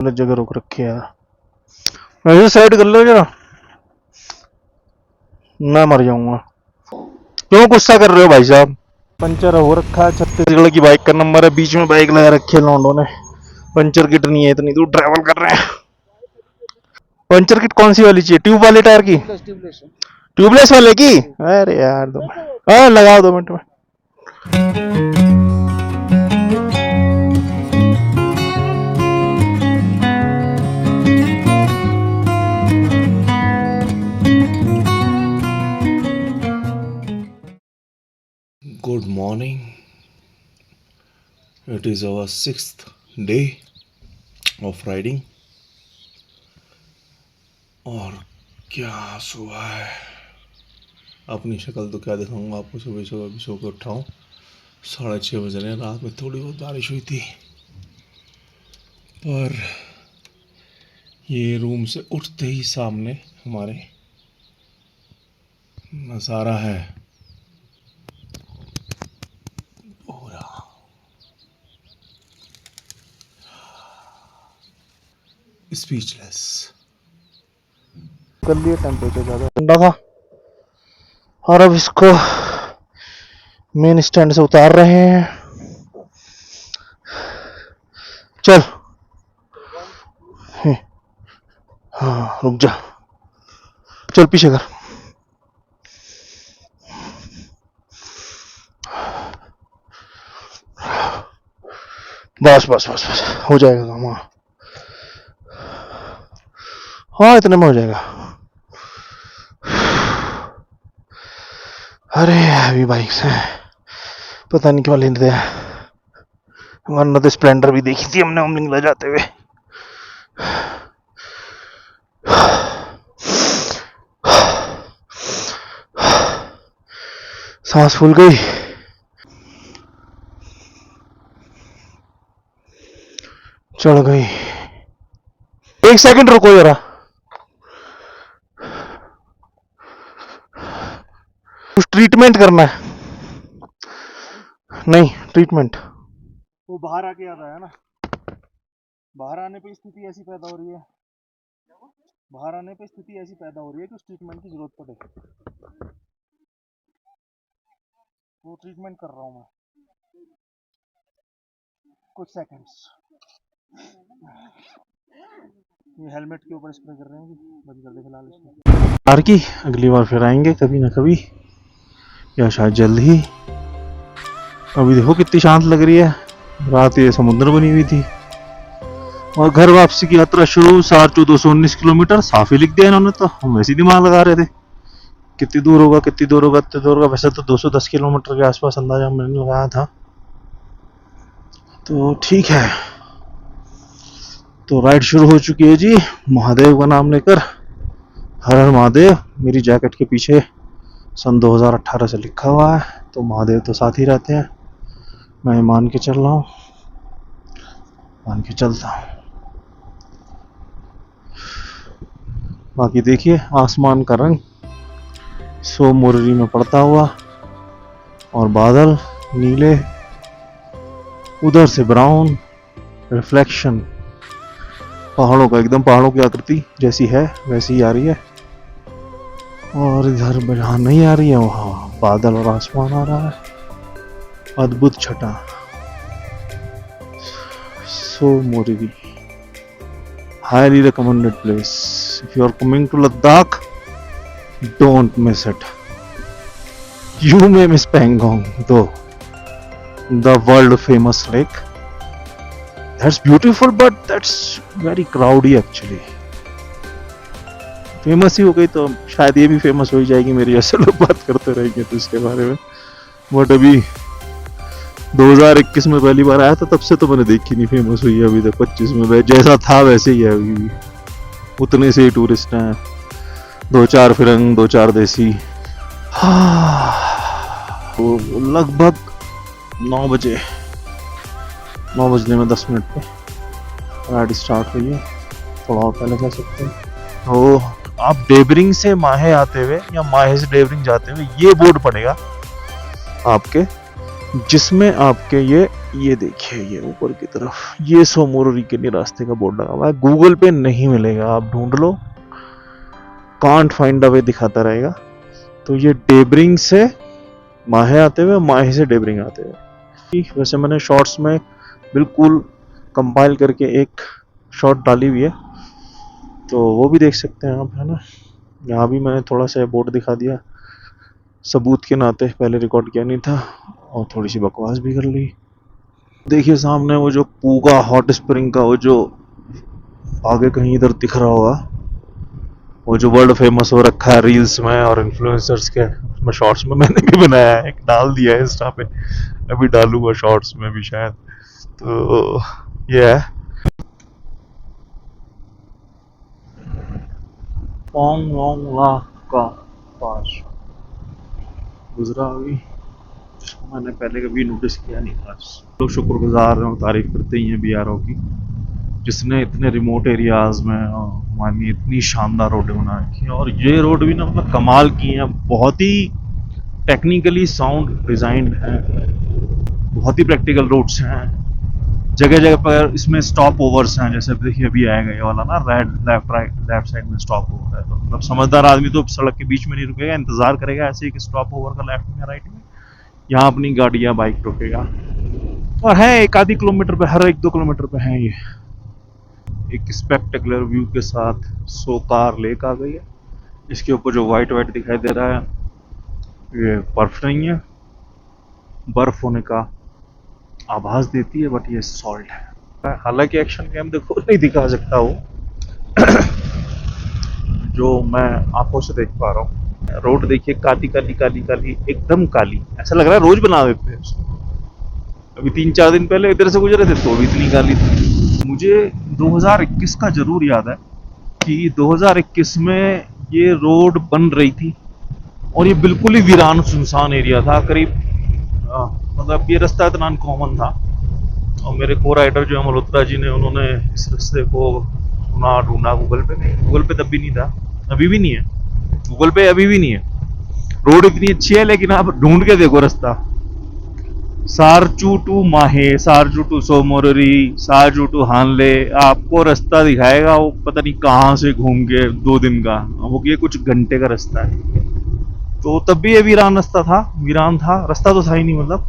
गलत जगह रोक रखी है। वैसे साइड कर लो जरा, मैं मर जाऊंगा। क्यों गुस्सा कर रहे हो भाई साहब? पंचर हो रखा है, छत्तीसगढ़ की बाइक का नंबर है, बीच में बाइक लगा रखी है लौंडों ने। पंचर किट नहीं है, इतनी दूर ट्रैवल कर रहे हैं। पंचर किट कौन सी वाली चाहिए? ट्यूब वाले टायर की? ट्यूबलेस वाले की? अरे यार दो, हाँ लगाओ 2 मिनट में। Good morning. It is our 6th day of riding. और क्या सुबह है। अपनी शक्ल तो क्या दिखाऊंगा आपको, सुबह सुबह भी सो के उठा हूँ। 6:30 बज रहे हैं। रात में थोड़ी बहुत बारिश हुई थी, पर ये रूम से उठते ही सामने हमारे नज़ारा है पूरा स्पीचलेस। कर लिए, टेम्परेचर ज़्यादा ठंडा था और अब इसको मेन स्टैंड से उतार रहे हैं। चल, हाँ रुक जा, चल पीछे कर। बस बस बस बस, हो जाएगा काम। हाँ इतने में हो जाएगा। अरे अभी बाइक से पता नहीं क्यों लेते हैं, वरना तो स्प्लेंडर भी देखी थी हमने ओमलिंग ले जाते हुए। सांस फूल गई। चढ़ गई। 1 सेकंड रुको जरा, कुछ ट्रीटमेंट करना है। नहीं ट्रीटमेंट, वो बाहर आके याद आया ना, बाहर आने पे स्थिति ऐसी पैदा हो रही है, बाहर आने पे स्थिति ऐसी पैदा हो रही है कि उस ट्रीटमेंट की जरूरत पड़े। वो ट्रीटमेंट कर रहा हूँ मैं, कुछ सेकंड्स। ये हेलमेट के ऊपर स्प्रे कर रहे हैं, बंद कर दे फिलहाल इसको। बाहर की अगली बार फिर आएंगे कभी ना कभी, या शायद जल्द ही। अभी देखो कितनी शांत लग रही है, रात ये समुद्र बनी हुई थी। और घर वापसी की यात्रा शुरू 4,1419 किलोमीटर, साफ ही लिख दिया इन्होंने तो, हम वैसे ही दिमाग लगा रहे थे कितनी दूर होगा कितनी दूर होगा कितनी दूर होगा। वैसे तो 210 किलोमीटर के आसपास अंदाजा मैंने लगाया था, तो ठीक है। तो राइड शुरू हो चुकी है जी, महादेव का नाम लेकर। हर हर महादेव। मेरी जैकेट के पीछे सन 2018 से लिखा हुआ है, तो महादेव तो साथ ही रहते हैं। मैं मान के चल रहा हूँ, मान के चलता हूँ। बाकी देखिए आसमान का रंग सो मुरली में पड़ता हुआ, और बादल नीले, उधर से ब्राउन रिफ्लेक्शन पहाड़ों का, एकदम पहाड़ों की आकृति जैसी है वैसी ही आ रही है। और इधर जहाँ नहीं आ रही है वहाँ बादल और आसमान आ रहा है। अद्भुत छटा। सो Morvi, highly recommended place. If you are coming to Ladakh, don't miss it. You may miss Pangong though, the world famous lake. That's beautiful, but that's very crowdy actually. Famous ही हो गई तो शायद ये भी फेमस हो ही जाएगी, मेरी ऐसे लोग बात करते रहेंगे तो इसके बारे में। बट अभी 2021 में पहली बार आया था, तब से तो मैंने देखी नहीं फेमस हुई है अभी तक। 25 में जैसा था वैसे ही है अभी भी, उतने से ही टूरिस्ट हैं, 2-4 फिरंग 2-4 देसी। तो लगभग 9 बजे, 9 बजने में 10 मिनट पे राइड स्टार्ट हुई है, थोड़ा और पहले कह सकते हैं। तो आप डेबरिंग से माहे आते हुए या माहे से डेबरिंग जाते हुए ये बोर्ड पड़ेगा आपके जिसमें आपके ये देखिए, ये ऊपर की तरफ ये सोमोरोरी के लिए रास्ते का बोर्ड लगा हुआ है। गूगल पे नहीं मिलेगा, आप ढूंढ लो, कांट फाइंड अ वे दिखाता रहेगा। तो ये डेब्रिंग से माहे आते हुए, माहे से डेब्रिंग आते हुए। वैसे मैंने शॉर्ट्स में बिल्कुल कंपाइल करके एक शॉर्ट डाली हुई है, तो वो भी देख सकते हैं आप, है ना। यहाँ भी मैंने थोड़ा सा बोर्ड दिखा दिया सबूत के नाते, पहले रिकॉर्ड किया नहीं था, और थोड़ी सी बकवास भी कर ली। देखिए सामने वो जो पूगा हॉट स्प्रिंग का वो जो आगे कहीं इधर दिख रहा होगा, वो जो वर्ल्ड फेमस हो रखा है रील्स में और इन्फ्लुएंसर्स के उसमें, शॉर्ट्स में मैंने भी बनाया है, एक डाल दिया है इंस्टा पे, अभी डालूंगा शॉर्ट्स में भी शायद। तो ये है पोंग वोंग ला का पास गुजरा अभी, मैंने पहले कभी नोटिस किया नहीं था। लोग शुक्रगुजार हैं और तारीफ करते ही हैं BRO की, जिसने इतने रिमोट एरियाज में हमारे लिए इतनी शानदार रोडें बना रखी हैं। और ये रोड भी ना मतलब कमाल की हैं, बहुत ही टेक्निकली साउंड डिजाइंड है, बहुत ही प्रैक्टिकल रोड्स हैं। जगह जगह पर इसमें स्टॉप ओवर्स हैं, जैसे देखिए अभी आएगा ये वाला ना, लेफ्ट राइट लेफ्ट साइड में स्टॉप ओवर है, तो मतलब समझदार आदमी तो सड़क के बीच में नहीं रुकेगा, इंतजार करेगा ऐसे ही कि स्टॉप ओवर का लेफ्ट में राइट में, यहाँ अपनी गाड़ी या बाइक रुकेगा। और है एक आधी किलोमीटर पे, हर 1-2 किलोमीटर पे है ये। एक स्पेक्टेकुलर व्यू के साथ सोकार लेक आ गई है। इसके ऊपर जो वाइट वाइट दिखाई दे रहा है, ये बर्फ नहीं है, बर्फ होने का आभास देती है, बट ये सॉल्ट है। हालांकि एक्शन गेम देखो नहीं दिखा सकता वो जो मैं आंखों से देख पा रहा हूँ। रोड देखिए, काली काली काली काली, एकदम काली, ऐसा लग रहा है रोज बना देते हैं उसको। अभी 3-4 दिन पहले इधर से गुजरे थे तो भी इतनी काली थी। मुझे 2021 का जरूर याद है कि 2021 में ये रोड बन रही थी और ये बिल्कुल ही वीरान सुनसान एरिया था करीब, मतलब ये रास्ता इतना अनकॉमन था। और मेरे को राइडर जो है मल्होत्रा जी ने, उन्होंने इस रास्ते को सुना, ढूंढा गूगल पे, नहीं गूगल पे तब भी नहीं था, अभी भी नहीं है गूगल पे, अभी भी नहीं है। रोड इतनी अच्छी है लेकिन आप ढूंढ के देखो रास्ता, सारचू टू माहे, सारचू टू सोमोरोरी, सारचू टू हानले, आपको रास्ता दिखाएगा वो पता नहीं कहाँ से घूम के 2 दिन का, वो ये कुछ घंटे का रास्ता है। तो तब भी ये वीरान रास्ता था, वीरान था, रास्ता तो था ही नहीं मतलब।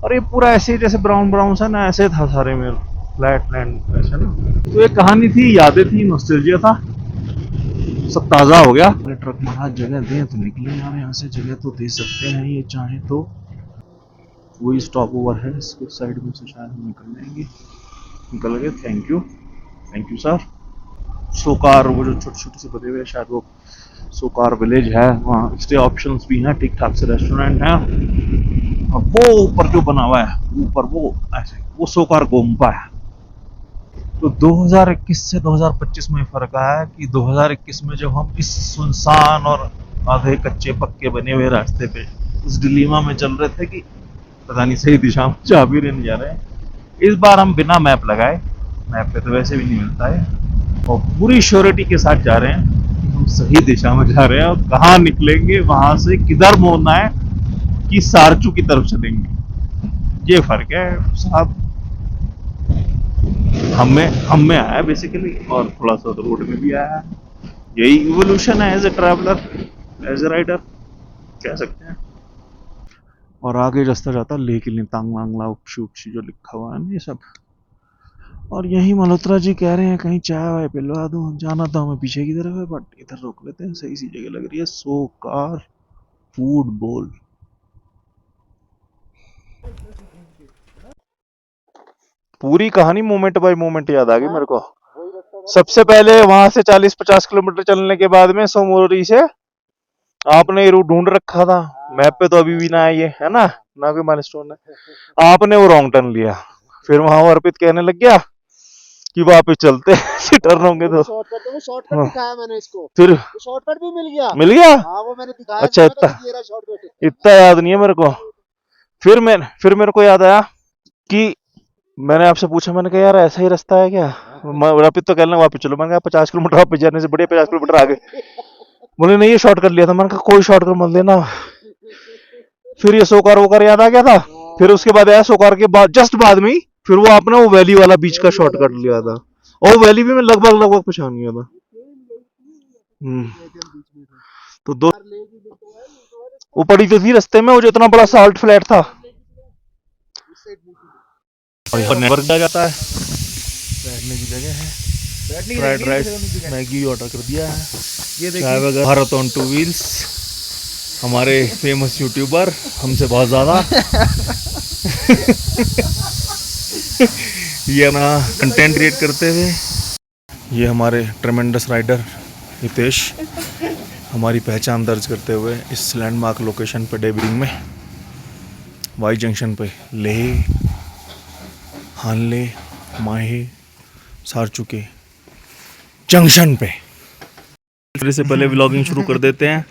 और ये पूरा ऐसे जैसे ब्राउन ब्राउन सा ना, ऐसे था सारे में, फ्लैट लैंड ऐसा ना। तो ये कहानी थी, यादें थी, नॉस्टैल्जिया था, सब ताज़ा हो गया। ट्रक महाराज जगह दें तो निकले यार यहाँ से, जगह तो दे सकते हैं ये चाहे तो। वही स्टॉप ओवर है, इसके साइड में से शायद हम निकल जाएंगे। निकल गए, थैंक यू सर। सोकार वो जो छोटे छोटे से बने हुए, शायद वो सोकार विलेज है, वहाँ स्टे ऑप्शंस भी हैं, ठीक ठाक से रेस्टोरेंट हैं। और वो ऊपर जो बना हुआ है, ऊपर वो ऐसे, वो सोकार गोम्पा है। तो 2021 से 2025 में फर्क आया है कि 2021 में जब हम इस सुनसान और आधे कच्चे पक्के बने हुए रास्ते पे उस डिलीमा में चल रहे थे कि पता नहीं सही दिशा में जा भी नहीं जा रहे हैं, इस बार हम बिना मैप लगाए, मैप पे तो वैसे भी नहीं मिलता है, और पूरी श्योरिटी के साथ जा रहे हैं, हम सही दिशा में जा रहे हैं और कहाँ निकलेंगे, वहां से किधर मोड़ना है, कि सारचू की तरफ चलेंगे। ये फर्क है साहब, हम में आया बेसिकली, और थोड़ा सा रोड में भी आया है। यही इवोल्यूशन है as a traveller, as a rider कह सकते हैं। और आगे रास्ता जाता ले के लिए तांग वांगला उपशी जो लिखा हुआ है ना ये सब। और यही मल्होत्रा जी कह रहे हैं कहीं चाय वाय पिलवा दूं, जाना तो हमें पीछे की तरफ है, बट इधर रोक लेते हैं, सही सी जगह लग रही है। सोकार फूड बोल। पूरी कहानी मोमेंट बाय मोमेंट याद आ गई मेरे को। सबसे पहले वहां से 40-50 किलोमीटर चलने के बाद में सोमोरोरी से आपने ये रूट ढूंढ रखा था, मैप पे तो अभी भी ना ये है ना कोई माइलस्टोन है, आपने वो रॉन्ग टर्न लिया। फिर वहां अर्पित कहने लग गया कि वापस चलते टर्न होंगे तो शॉर्टकट दिखाया मैंने इसको, फिर शॉर्टकट भी मिल गया। हाँ, वो मैंने दिखाया। अच्छा, इतना याद नहीं है मेरे को। फिर मेरे को याद आया कि मैंने आपसे पूछा, मैंने कहा यार ऐसा ही रास्ता है क्या, अर्पित तो कहना वापस चलो, मैंने कहा 50 किलोमीटर वापस जाने से बढ़िया 50 किलोमीटर आगे। बोले नहीं ये शॉर्टकट लिया था, मैंने कहा कोई शॉर्टकट मत लेना। फिर ये सोकार वोकार याद आ गया था, फिर उसके बाद एसओकार के बाद जस्ट बाद में ही फिर वो आपने वो वैली वाला बीच का शॉर्ट कर लिया था, और वैली भी मैं लगभग पहचान गया था। तो दो वो पड़ी तो थी रास्ते में, वो जो इतना बड़ा साल्ट फ्लैट था। और यहाँ नेटवर्क आ जाता है, बैठने की जगह है, फ्राइड राइस मैगी ऑर्डर कर दिया है, ये चाय वगैरह। भारत ऑन 2 व्हील्स, हमारे फेमस यूट्यूबर, हमसे बहुत ज्यादा ये ना कंटेंट क्रिएट करते हुए। ये हमारे ट्रेमेंडस राइडर हितेश हमारी पहचान दर्ज करते हुए इस लैंडमार्क लोकेशन पे डेब्रिंग में वाई जंक्शन पे लेह, हानले, माहे, सारचू के जंक्शन पे। मेरे से पहले व्लॉगिंग शुरू कर देते हैं,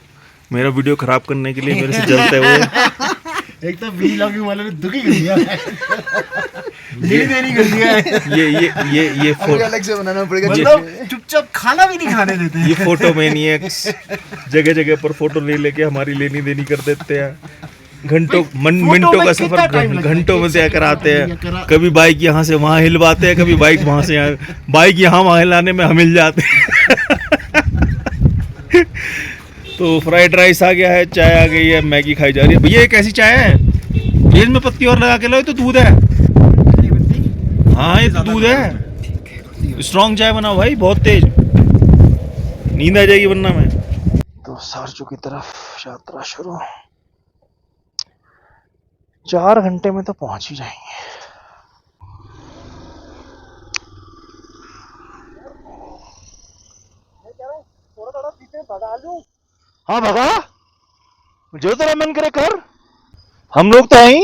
मेरा वीडियो खराब करने के लिए मेरे से जलते हुए। एक तो व्लॉगिंग वाले ने दुखी कर दिया, लेनी देनी कर दिया है। ये फोटो अलग से बनाना पड़ेगा, मतलब चुपचाप खाना भी नहीं खाने देते हैं। ये फोटो मैनिएक्स जगह जगह पर फोटो ले लेके हमारी लेनी देनी कर देते हैं। घंटों मिनटों का सफर घंटों में तय कराते हैं। कभी बाइक यहाँ से वहाँ हिलवाते हैं, कभी बाइक वहाँ से यहाँ, बाइक यहाँ वहाँ हिलाने में हम हिल जाते हैं। तो फ्राइड राइस आ गया है, चाय आ गई है, मैगी खाई जा रही है। भैया ये कैसी चाय है? ये इसमें पत्ती और लगा के लो, तो दूध है। हाँ ये तो दूध है, स्ट्रॉन्ग चाय बनाओ भाई, बहुत तेज, नींद आ जाएगी वरना में। तो सारचू की तरफ यात्रा शुरू, 4 घंटे में तो पहुंच ही जाएंगे। हाँ भगा, जो तेरा मन करे कर, हम लोग तो हैं।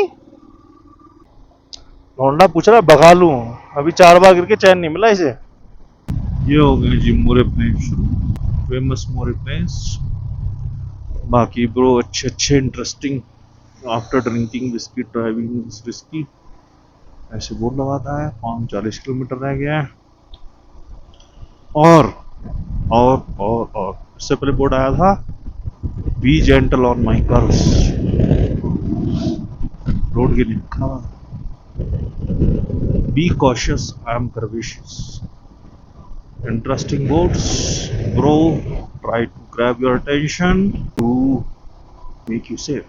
लौंडा पूछ रहा भगा लूं, अभी 4 बार गिर के चैन नहीं मिला इसे। ये हो गए जी मोरे प्लेस शुरू, फेमस मोरे प्लेस। बाकी ब्रो अच्छे interesting, after drinking whisky driving is risky, ऐसे बोर्ड लगाता है। 40 किलोमीटर रह गया है। और इससे पहले बोर्ड आया था, be gentle on my curves, road के लिए लिखा हुआ, be cautious I am curvaceous. Interesting boards bro, try to grab your attention to make you safe.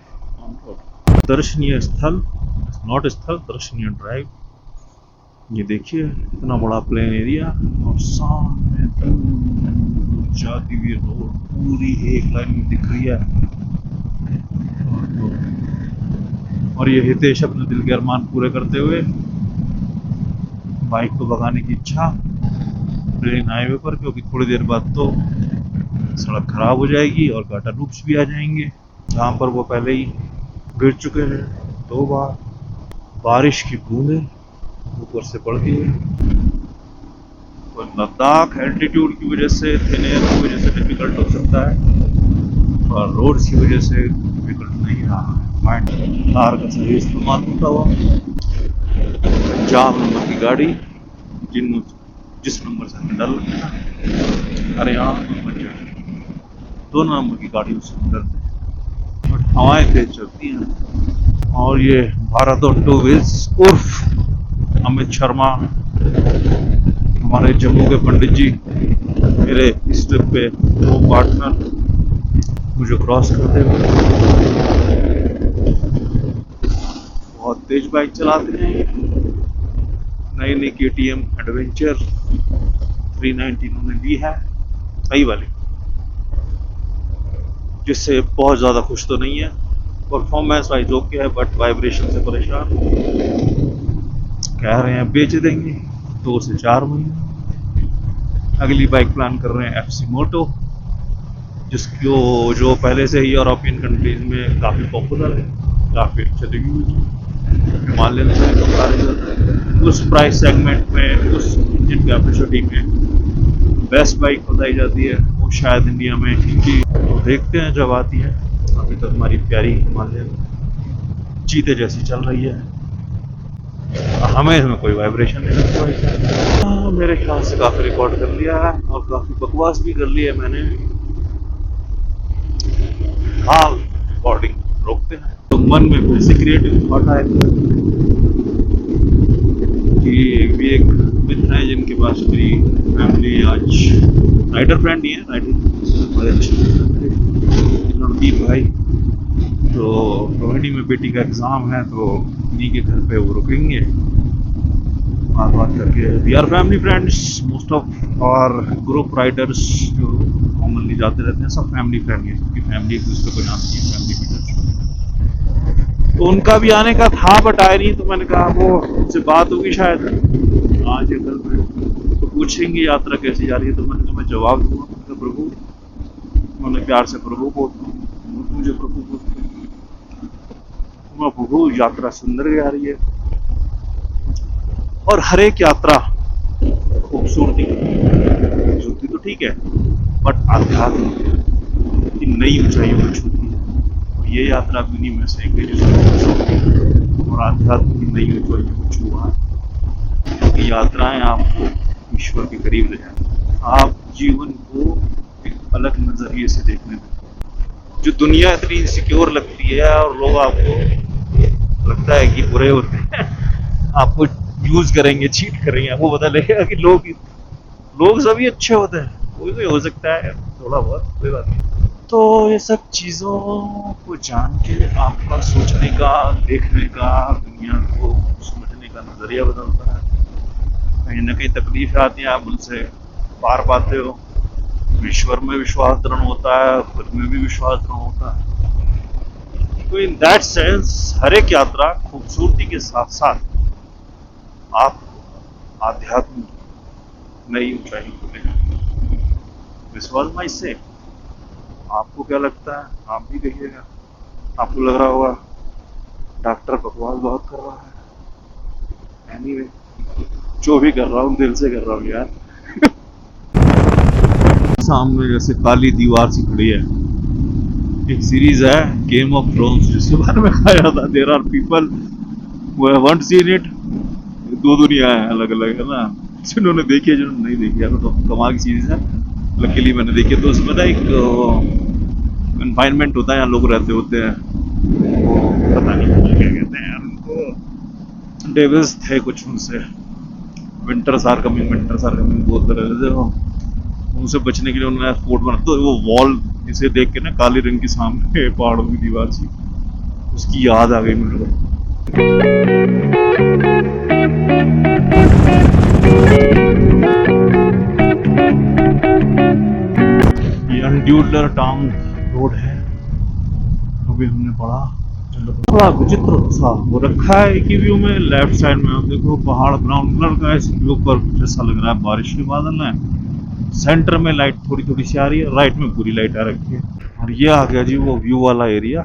दर्शनीय स्थल, नॉट स्थल, दर्शनीय ड्राइव। ये देखिए इतना बड़ा प्लेन एरिया, और सामने जाती हुई रोड पूरी एक लाइन में दिख रही है। और ये हितेश अपने दिल के अरमान पूरे करते हुए बाइक को भगाने की इच्छा ट्रेन हाईवे पर, क्योंकि थोड़ी देर बाद तो सड़क खराब हो जाएगी और गाटर लूप्स भी आ जाएंगे, जहाँ पर वो पहले ही गिर चुके हैं 2 बार। बारिश की बूंदें ऊपर से पड़ गई, और लद्दाख एल्टीट्यूड की वजह से, थिन एयर की वजह से डिफिकल्ट हो सकता है, और रोड्स की वजह से डिफिकल्ट नहीं रहा है। कार का सही इस्तेमाल होता हुआ 4 नंबर की गाड़ी, जिस नंबर से हमें डर लगता है, अरे यहाँ 2 नंबर की गाड़ी उससे डरते हैं, बट हवाएं तेज चलती हैं। और ये भारत ऑन 2 व्हील्स उर्फ अमित शर्मा, हमारे जम्मू के पंडित जी, मेरे इस ट्रिप पे वो पार्टनर, मुझे क्रॉस करते हुए बहुत तेज बाइक चलाते हैं। नई KTM एडवेंचर 390 उन्होंने ली है, सही वाली, जिससे बहुत ज़्यादा खुश तो नहीं है। परफॉर्मेंस वाइज ओके है, बट वाइब्रेशन से परेशान, कह रहे हैं बेच देंगे 2 से 4 महीने। अगली बाइक प्लान कर रहे हैं FC मोटो, जिसको जो पहले से ही यूरोपियन कंट्रीज में काफ़ी पॉपुलर है, काफ़ी अच्छे रिव्यूज हैं, हिमालयन से कंपैरिजन उस प्राइस सेगमेंट में, उस इंजन कैपेसिटी में बेस्ट बाइक बताई जाती है वो शायद इंडिया में ही। तो देखते हैं जब आती है। अभी तक हमारी प्यारी हिमालयन चीते जैसी चल रही है, हमें इसमें कोई वाइब्रेशन नहीं लगता। मेरे ख्याल से काफ़ी रिकॉर्ड कर लिया है और काफ़ी बकवास भी कर ली है मैंने। हाँ, रिकॉर्डिंग रोकते हैं। तो मन में फिर से क्रिएटिव थॉट आए कि भी एक मित्र है जिनके पास मेरी फैमिली आज राइटर फ्रेंड ही है, राइटर बड़े अच्छे रणदीप भाई। तो रोहिणी में बेटी का एग्ज़ाम है तो उन्हीं के घर पे वो रुकेंगे, बात करके। We are family friends, most of our group riders जो कॉमनली जाते रहते हैं सब फैमिली फ्रेंड है, क्योंकि फैमिली एक दूसरे को जानती है, फैमिली मीटर। तो उनका भी आने का था बट आए नहीं, तो मैंने कहा वो उनसे बात होगी शायद आज या कल में, तो पूछेंगे यात्रा कैसी जा रही है। तो मैंने कहा मैं जवाब दूंगा, तो प्रभु, मैंने प्यार से प्रभु बोलता हूँ, मुझे प्रभु बोलते हैं, मैं प्रभु यात्रा सुंदर जा रही है। और हर एक यात्रा खूबसूरती तो ठीक है, बट आध्यात्म की नई ऊंचाइयों को छूती है। ये यात्रा भी नहीं में से एक है जो और आध्यात्म की नई ऊंचाइयों को छुआ। क्योंकि यात्राएं आपको ईश्वर के करीब ले जाती, आप जीवन को एक अलग नजरिए से देखने में। जो दुनिया इतनी सिक्योर लगती है और लोग आपको लगता है कि बुरे होते हैं, आपको यूज करेंगे, चीट करेंगे, आपको पता लगेगा कि लोग सभी अच्छे होते हैं। कोई हो सकता है थोड़ा बहुत, कोई बात नहीं। तो ये सब चीज़ों को जान के आपका सोचने का, देखने का, दुनिया को समझने का नजरिया बदलता है। कहीं ना कहीं तकलीफ आती है, आप उनसे पार पाते हो। ईश्वर में विश्वास दृढ़ होता है, खुद में भी विश्वास दृढ़ होता है। तो इन दैट सेंस हर एक यात्रा खूबसूरती के साथ साथ आप आध्यात्म नई ऊंचाई को ले जाते। दिस वाज माय से। आपको क्या लगता है? आप भी कहिएगा। आपको लग रहा होगा डॉक्टर बकवास बहुत कर रहा है। एनीवे, जो भी कर रहा हूँ दिल से कर रहा हूँ यार। सामने जैसे काली दीवार सी खड़ी है। एक सीरीज है गेम ऑफ थ्रोन्स, जिसके बारे में कहा जाता है there are people who haven't seen it. दो दुनिया है अलग अलग, है ना। जिन्होंने देखी है, जिन्होंने नहीं देखी है, तो कमाल की सीरीज है। लकीली मैंने देखी है। तो उसमें ना एक कन्फाइनमेंट होता है, यहाँ लोग रहते होते हैं, पता नहीं क्या कहते हैं यार उनको, डेविल्स थे कुछ उनसे। विंटर्स आर कमिंग बोलते रहते थे वो। उनसे बचने के लिए उन्होंने फोर्ट बना। तो वो वॉल इसे देख के ना, काली रंग की सामने पहाड़ों की दीवार सी, उसकी याद आ गई मेरे को। ये अंड्यूलर टाउन रोड है, अभी हमने पढ़ा। बड़ा विचित्र सा वो रखा है एक ही व्यू में। लेफ्ट साइड में आप देखो पहाड़ ब्राउन कलर का है, इस व्यू पर जैसा लग रहा है बारिश के बादल है। सेंटर में लाइट थोड़ी थोड़ी सी आ रही है, राइट में पूरी लाइट आ रखी है। और ये आ गया जी वो व्यू वाला एरिया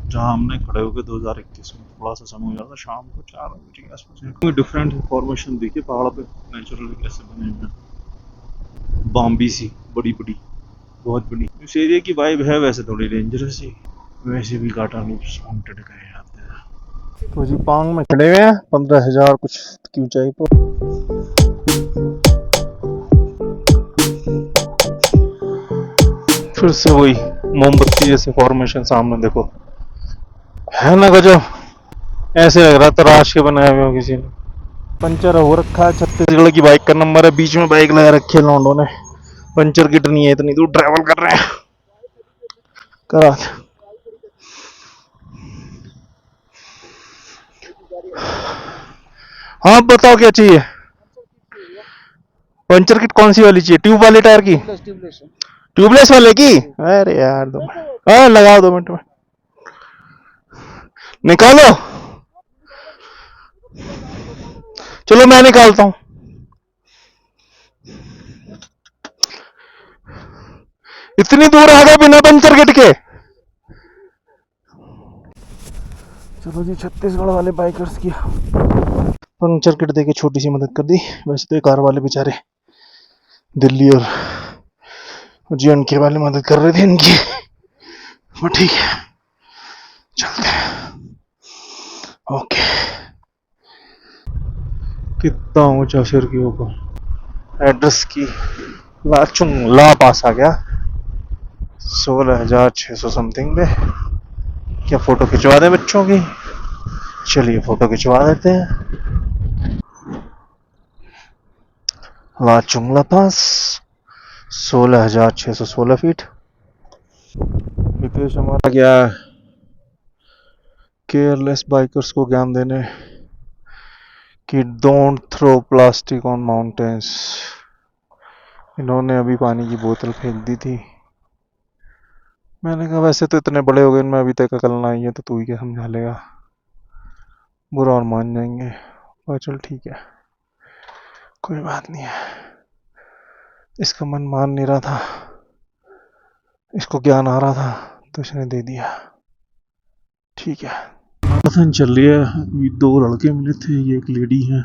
जहाँ हमने खड़े होकर 2021 में थोड़ा सा समय हो जाता, शाम को 4 बजे के आसपास। कोई डिफरेंट फॉर्मेशन देखिए पहाड़ पे नेचुरली कैसे बने हुए हैं। बाम्बी सी बड़ी बड़ी, बहुत बड़ी। इस एरिया की वाइब है वैसे थोड़ी डेंजरस ही, वैसे भी काटा लूप्स वांटेड गए जाते हैं। तो जी पांग में खड़े हुए हैं 15,000 कुछ की ऊंचाई पर। फिर से वही मोमबत्ती जैसे फॉर्मेशन सामने देखो, है ना गजब। ऐसे लग रहा तराश के बनाए हुए हो किसी ने। पंचर हो रखा है, छत्तीसगढ़ की बाइक का नंबर है, बीच में बाइक लगा रखी है लौंडों ने। पंचर किट नहीं है, इतनी दूर ट्रैवल कर रहे हैं। करा हाँ बताओ क्या चाहिए? पंचर किट कौन सी वाली चाहिए? ट्यूब वाले टायर की? ट्यूबलेस वाले की? अरे यार दो, हाँ लगाओ 2 मिनट में निकालो। चलो मैं निकालता हूं। इतनी दूर आ गए बिना पंचर किट के। चलो जी, छत्तीसगढ़ वाले बाइकर्स की पंचर किट देके छोटी सी मदद कर दी। वैसे तो ये कार वाले बेचारे दिल्ली और J&K वाले मदद कर रहे थे इनकी, बट ठीक है चलते हैं। ओके, कितना ऊंचा सिर के ऊपर। एड्रेस की ला पास आ गया 16,600 समथिंग पे। क्या फोटो खिंचवा दें बच्चों की? चलिए फोटो खिंचवा देते हैं। वाचुंगला पास 16,616 फीट। हितेश हमारा गया केयरलेस बाइकर्स को ज्ञान देने कि don't throw plastic on mountains. इन्होंने अभी पानी की बोतल फेंक दी थी। मैंने कहा वैसे तो इतने बड़े हो गए, मैं अभी तक अकल ना आई है तो तू ही क्या समझा लेगा, बुरा और मान जाएंगे। पर चल ठीक है, कोई बात नहीं है। इसका मन मान नहीं रहा था, इसको ज्ञान आ रहा था तो इसने दे दिया। ठीक है, मैराथन चल रही है। अभी 2 लड़के मिले थे, ये एक लेडी है।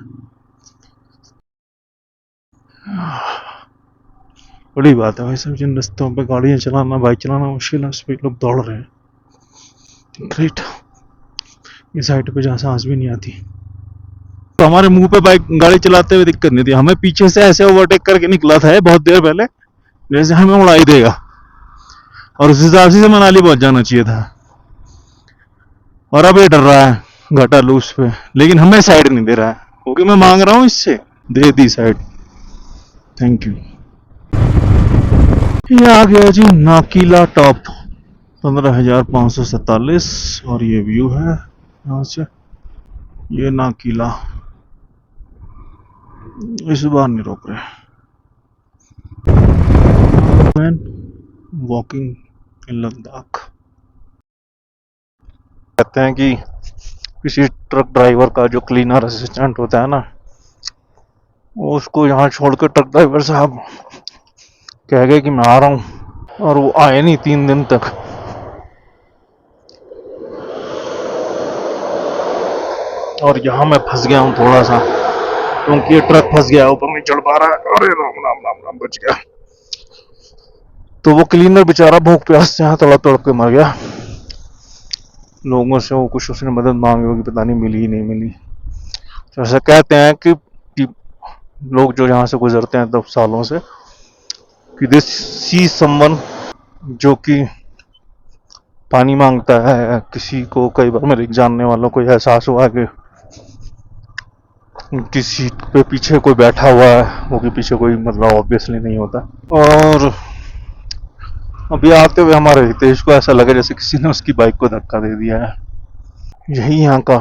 बड़ी बात है भाई साहब, जिन रास्तों पे गाड़ियां चलाना, बाइक चलाना मुश्किल है, उस पर लोग दौड़ रहे हैं। ग्रेट। ये साइड पे जहाँ सांस भी नहीं आती। तो हमारे मुंह पे बाइक गाड़ी चलाते हुए दिक्कत नहीं थी, हमें पीछे से ऐसे ओवरटेक करके निकला था बहुत देर पहले, जैसे हमें उड़ा ही देगा, और उस हिसाब से मनाली पहुंच जाना चाहिए था। और अब ये डर रहा है घाटा लूस पे, लेकिन हमें साइड नहीं दे रहा है, क्योंकि मैं मांग रहा हूँ इससे, दे दी साइड। Thank you. ये आ गया जी नाकीला टॉप 15,547, और ये व्यू है यहाँ से। ये नाकीला, इस बार नहीं रोक रहे। Walking in Ladakh. कहते हैं कि किसी ट्रक ड्राइवर का जो क्लीनर असिस्टेंट होता है ना, वो उसको यहाँ छोड़ कर ट्रक ड्राइवर साहब कह गए कि मैं आ रहा हूँ, और वो आए नहीं 3 दिन तक। और यहाँ मैं फंस गया हूँ थोड़ा सा, क्योंकि ये ट्रक फंस गया, ऊपर नहीं चढ़ पा रहा है। अरे राम राम राम राम, बच गया। तो वो क्लीनर बेचारा भूख प्यास से यहाँ तड़प तड़प के मर गया। लोगों से वो कुछ उसने मदद मांगी होगी, पता नहीं मिली ही नहीं मिली। तो ऐसा कहते हैं कि लोग जो यहाँ से गुजरते हैं 10 सालों से, कि दिस सी समवन, जो कि पानी मांगता है किसी को। कई बार मेरे जानने वालों को एहसास हुआ कि किसी पे पीछे कोई बैठा हुआ है, वो कि पीछे कोई मतलब ऑब्वियसली नहीं होता। और अभी आते हुए हमारे हितेश को ऐसा लगा जैसे किसी ने उसकी बाइक को धक्का दे दिया है। यही यहाँ का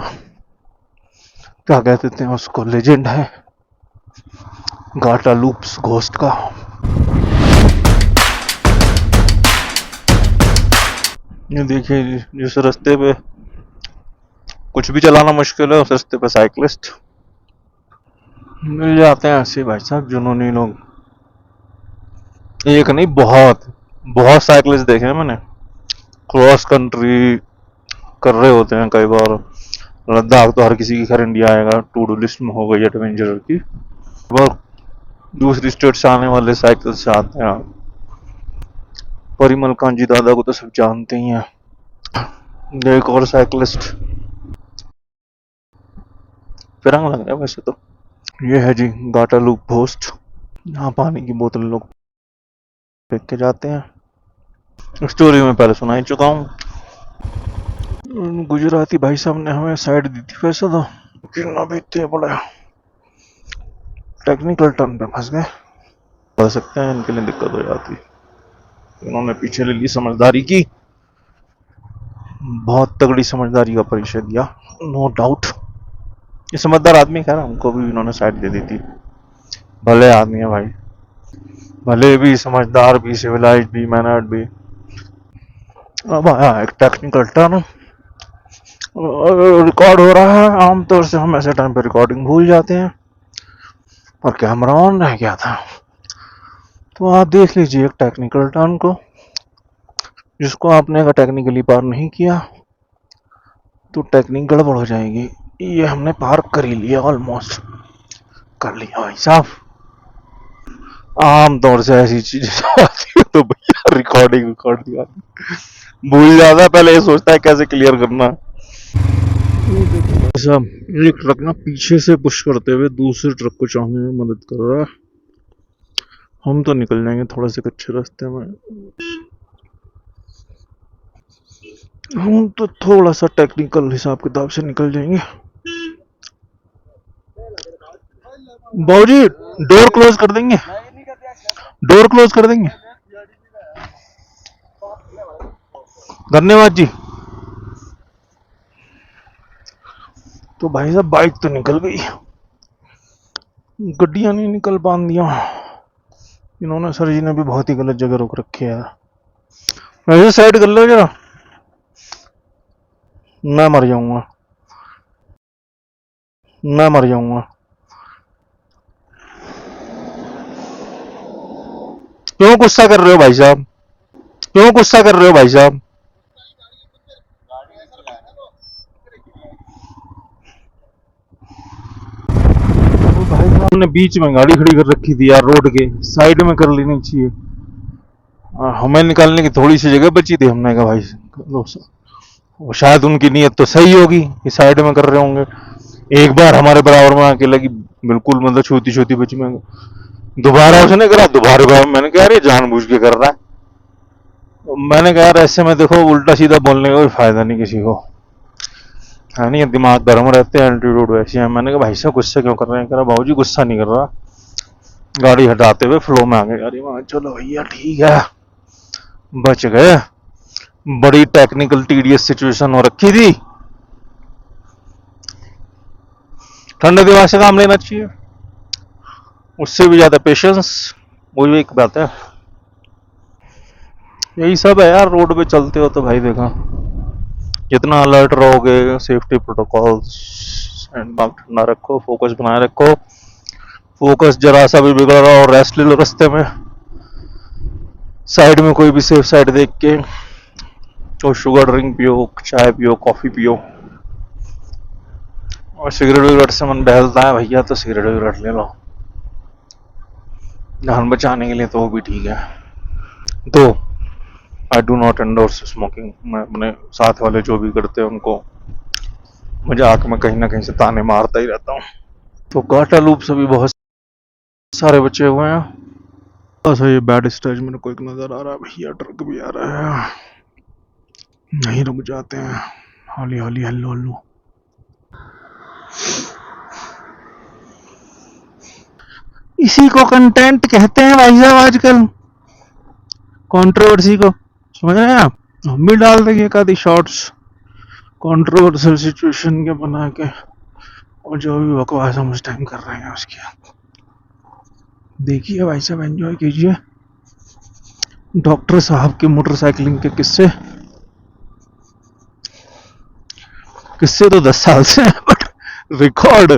क्या कहते हैं उसको, लेजेंड है घाटा लूप्स घोस्ट का। ये देखिए, जिस रास्ते पे कुछ भी चलाना मुश्किल है, उस रास्ते पे साइकिलिस्ट मिल जाते हैं ऐसे भाई साहब, जिन्होंने लोग, एक नहीं बहुत बहुत साइकिलिस्ट देखे हैं मैंने, क्रॉस कंट्री कर रहे होते हैं कई बार। लद्दाख तो हर किसी की खैर इंडिया आएगा, टू डू लिस्ट में हो गई एडवेंचर की। और दूसरी स्टेट से आने वाले साइकिल से आते हैं। परिमल कांजी दादा को तो सब जानते ही हैं। एक और साइकिलिस्ट, फिरंग लग रहा है वैसे तो। ये है जी घाटा लूप घोस्ट, यहाँ पानी की बोतल लोग फेंक के जाते हैं। स्टोरी में पहले सुना ही चुका हूँ। गुजराती भाई साहब ने हमें साइड दी थी वैसे तो, लेकिन अभी इतने बड़ा टेक्निकल टर्न पे फंस गए, कह सकते हैं, इनके लिए दिक्कत हो जाती। इन्होंने पीछे ले ली समझदारी की, बहुत तगड़ी समझदारी का परिचय दिया, नो डाउट। ये समझदार आदमी कह रहा, हमको भी इन्होंने साइड दे दी थी। भले आदमी है भाई, भले भी समझदार भी, सिविलाइज्ड भी, मैनर्ड भी। अब आया एक टेक्निकल टर्न, रिकॉर्ड हो रहा है। आमतौर से हम ऐसे टाइम पे रिकॉर्डिंग भूल जाते हैं, पर कैमरा ऑन रह गया था। तो आप देख लीजिए एक टेक्निकल टर्न को, जिसको आपने अगर टेक्निकली पार नहीं किया तो टेक्निक गड़बड़ हो जाएगी। ये हमने पार कर ही लिया, ऑलमोस्ट कर लिया भाई साहब। आमतौर से ऐसी चीजें आती है तो भैया रिकॉर्डिंग भूल जाता है, पहले ये सोचता है कैसे क्लियर करना। साहब एक ट्रक ना पीछे से पुश करते हुए दूसरे ट्रक को चढ़ने में मदद कर रहा है। हम तो निकल जाएंगे थोड़े से कच्चे रास्ते में। हम तो थोड़ा सा टेक्निकल हिसाब किताब से निकल जाएंगे। बाबूजी डोर क्लोज कर देंगे, डोर क्लोज कर देंगे। धन्यवाद जी। तो भाई साहब बाइक तो निकल गई, गड्डियां नहीं निकल पान दिया। इन्होंने सर जी ने भी बहुत ही गलत जगह रोक रखे है। वैसे साइड कर लो जरा, मैं मर जाऊंगा, मैं मर जाऊंगा। क्यों गुस्सा कर रहे हो भाई साहब, क्यों गुस्सा कर रहे हो भाई साहब? वो भाई साहब ने बीच में गाड़ी खड़ी कर रखी थी यार, रोड के साइड में कर लेनी चाहिए। हमें निकालने की थोड़ी सी जगह बची थी, हमने कहा भाई वो शायद उनकी नीयत तो सही होगी कि साइड में कर रहे होंगे। एक बार हमारे बराबर में आके लगी, बिल्कुल मतलब छोटी छोटी बची में, दोबारा उसने करा, दोबारा मैंने कहा यार ये जानबूझ के कर रहा है। मैंने कहा यार ऐसे में देखो उल्टा सीधा बोलने का कोई फायदा नहीं किसी को, है नहीं, दिमाग गर्म रहते हैं, एल्टीट्यूड वैसे है। मैंने कहा भाई साहब गुस्सा क्यों कर रहे हैं? कह रहा बाबूजी गुस्सा नहीं कर रहा, गाड़ी हटाते हुए फ्लो में आ गए। अरे वहां चलो भैया ठीक है, बच गए। बड़ी टेक्निकल टीडीएस सिचुएशन हो रखी थी, ठंडे दिमाग से काम लेना चाहिए, उससे भी ज्यादा पेशेंस। वो भी एक बात है, यही सब है यार। रोड पे चलते हो तो भाई देखा, जितना अलर्ट रहोगे, सेफ्टी प्रोटोकॉल्स दिमाग ठंडा रखो, फोकस बनाए रखो। फोकस जरा सा भी बिगड़ रहा और रेस्ट ले लो रास्ते में, साइड में कोई भी सेफ साइड देख के, तो शुगर ड्रिंक पियो, चाय पियो, कॉफी पियो। और सिगरेट विगरेट से मन बहलता है भैया, तो सिगरेट विगरेट ले लो जान बचाने के लिए, तो वो भी ठीक है। तो I do not endorse smoking. मैं अपने साथ वाले जो भी करते हैं उनको मजाक में कहीं ना कहीं से ताने मारता ही रहता हूँ। तो काटा लूप से भी बहुत सारे बचे हुए हैं। बस ये बैड स्टेज मेरे को एक नजर आ रहा है भैया, ट्रक भी आ रहा है, नहीं रुक जाते हैं। हौली हौली, हल्लो हल्लो। इसी को कंटेंट कहते हैं भाई साहब आजकल, कंट्रोवर्सी को, समझ रहे हैं आप? हम भी डाल देंगे एक आधी शॉर्ट्स कंट्रोवर्शियल सिचुएशन के बना के, और जो भी बकवास हम उस टाइम कर रहे हैं उसकी देखिए भाई साहब, एंजॉय कीजिए। डॉक्टर साहब के मोटरसाइकिलिंग के किस्से, किस्से तो 10 साल से है, बट रिकॉर्ड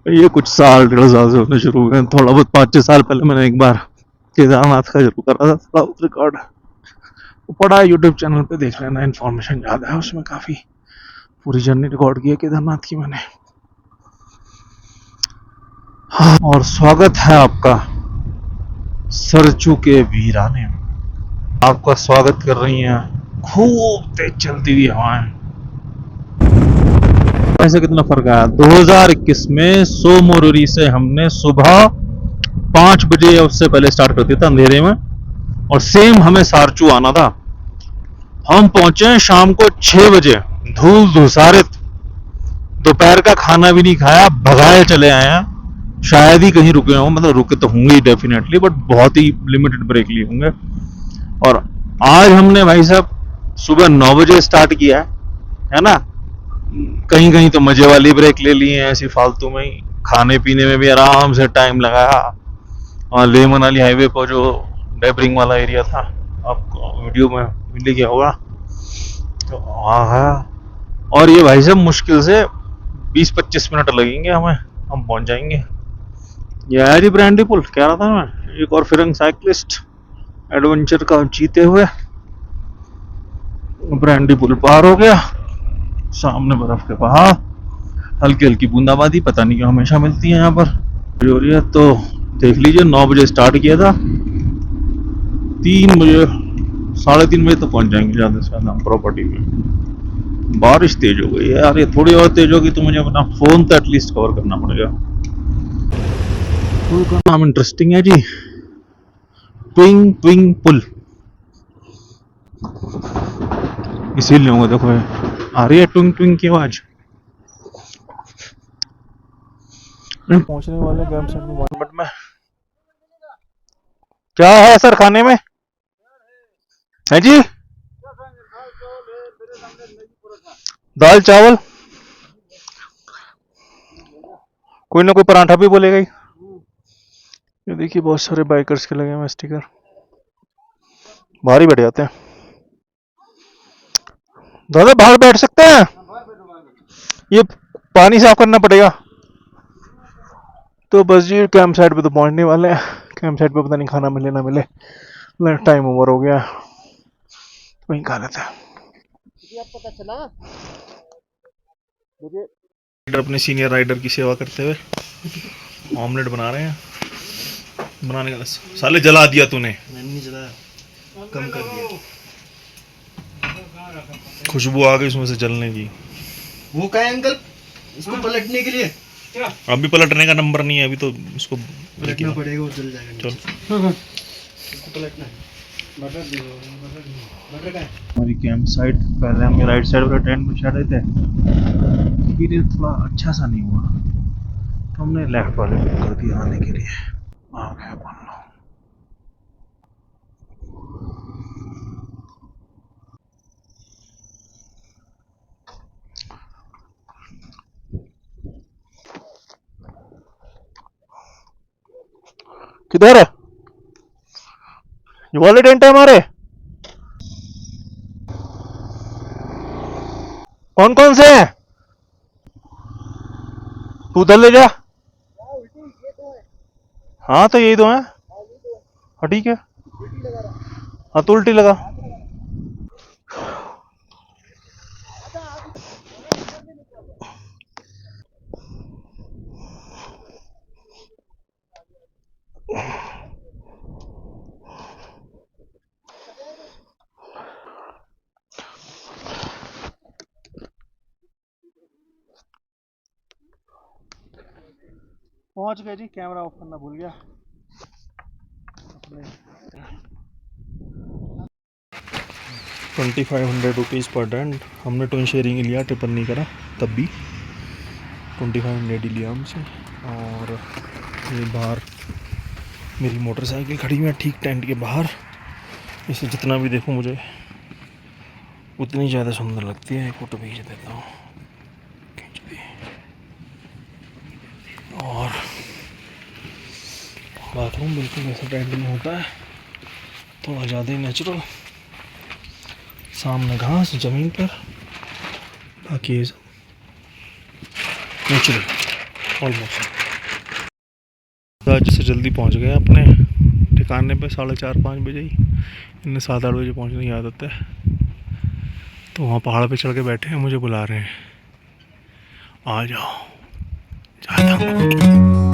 ये कुछ साल, 1.5 साल से होने शुरू हुए हैं। थोड़ा बहुत 5-6 साल पहले मैंने एक बार केदारनाथ का जरूर करा था थोड़ा बहुत रिकॉर्ड, वो पड़ा है यूट्यूब चैनल पे, देख लेना, इन्फॉर्मेशन ज्यादा है उसमें, काफी पूरी जर्नी रिकॉर्ड की है केदारनाथ की मैंने। हाँ, और स्वागत है आपका सरचू के वीराने में। आपका स्वागत कर रही हैं खूब तेज चलती हुई हवाएं। ऐसे कितना फर्क आया 2021 में सोमोरुरी से हमने सुबह 5 बजे या उससे पहले स्टार्ट कर दिया था अंधेरे में, और सेम हमें सारचू आना था। हम पहुंचे शाम को 6 बजे, धूल धुसारित, दोपहर का खाना भी नहीं खाया, भगाए चले आए हैं। शायद ही कहीं रुके हों, मतलब रुके तो होंगे ही डेफिनेटली, बट बहुत ही लिमिटेड ब्रेक लिए होंगे। और आज हमने भाई साहब सुबह 9 बजे स्टार्ट किया है ना। कहीं कहीं तो मजे वाली ब्रेक ले ली है ऐसी फालतू में ही, खाने पीने में भी आराम से टाइम लगाया। और लेह मनाली हाईवे पर जो डेबरिंग वाला एरिया था, आपको वीडियो में मिल गया होगा, तो वहाँ है। और ये भाई साहब मुश्किल से 20-25 मिनट लगेंगे हमें, हम पहुंच जाएंगे। ये है जी ब्रांडी पुल, कह रहा था मैं, एक और फिरंग साइकिलिस्ट एडवेंचर का जीते हुए ब्रांडी पुल पार हो गया। सामने बर्फ के पहाड़, हल्की हल्की बूंदाबांदी, पता नहीं क्यों हमेशा मिलती है यहाँ पर हो रही है। तो देख लीजिए 9 बजे स्टार्ट किया था, 3 बजे 3:30 बजे तो पहुंच जाएंगे ज्यादा से ज्यादा प्रॉपर्टी में। बारिश तेज हो गई है यार, ये थोड़ी और तेज होगी तो मुझे अपना फोन तो एटलीस्ट कवर करना पड़ेगा। पुल का नाम इंटरेस्टिंग है जी, ट्विंग ट्विंग पुल। इसीलिए होगा, देखो ये आ रही है ट्विंग ट्विंग की आवाज। पहुंचने वाले कैंप साइट में 1 मिनट में। क्या है सर खाने में? है जी, दाल चावल, कोई ना कोई पराठा भी बोलेगा ही। ये देखिए बहुत सारे बाइकर्स के लगे हुए स्टिकर, बाहर ही बैठ जाते हैं। दादा बाहर बैठ सकते हैं? ये पानी साफ करना पड़ेगा। तो बस जी कैंप साइट पे तो पहुंचने वाले हैं। कैंप साइट पे पता नहीं खाना मिले ना मिले, टाइम ओवर हो गया, वहीं खा लेते हैं। पता चला मुझे अपने सीनियर राइडर की सेवा करते हुए ऑमलेट बना रहे हैं। बनाने का साले जला दिया तूने। मैंने नहीं जलाया, कम कर दिया। खुशबू आ गई उसमें से जलने की। वो क्या है अंकल, इसको पलटने के लिए? अभी पलटने का नंबर नहीं है, अभी तो इसको पलटना पड़ेगा, वो जल जाएगा। चल इसको पलटना है। बटर दे दो, बटर का है। हमारी कैंप साइट, पहले हम राइट साइड वाले टेंट में चढ़ रहे थे, फिर थोड़ा अच्छा सा नहीं हुआ तो हमने लेफ्ट वाले बुक कर दिया आने के लिए। आ गया अपन लोग। किधर है ये वाले टेंट है हमारे? कौन कौन से हैं? तू उधर ले जा। हाँ तो यही दो हैं। हाँ ठीक है। हाँ तो उल्टी लगा। पहुंच गए जी, कैमरा ऑफ करना भूल गया। 2500 रुपीज़ पर डेंट। हमने ट्विन शेयरिंग लिया, ट्रिपल नहीं करा, तब भी 2500 ही लिया हमसे। और ये बाहर मेरी मोटरसाइकिल खड़ी हुई है ठीक टेंट के बाहर। इसे जितना भी देखूं मुझे उतनी ज़्यादा सुंदर लगती है। एक फ़ोटो खींच देता हूँ, खींच दी। और बाथरूम बिल्कुल ऐसा टेंट में होता है, थोड़ा ज़्यादा ही नेचुरल। सामने घास ज़मीन पर, बाकी ये सब नेचुरल ऑलमोस्ट। आज से जल्दी पहुंच गए अपने ठिकाने पे, 4:30-5 बजे ही। इन्हें 7-8 बजे पहुंचने की आदत है। तो वहाँ पहाड़ पे चढ़ के बैठे हैं, मुझे बुला रहे हैं, आ जाओ, जाता हूँ।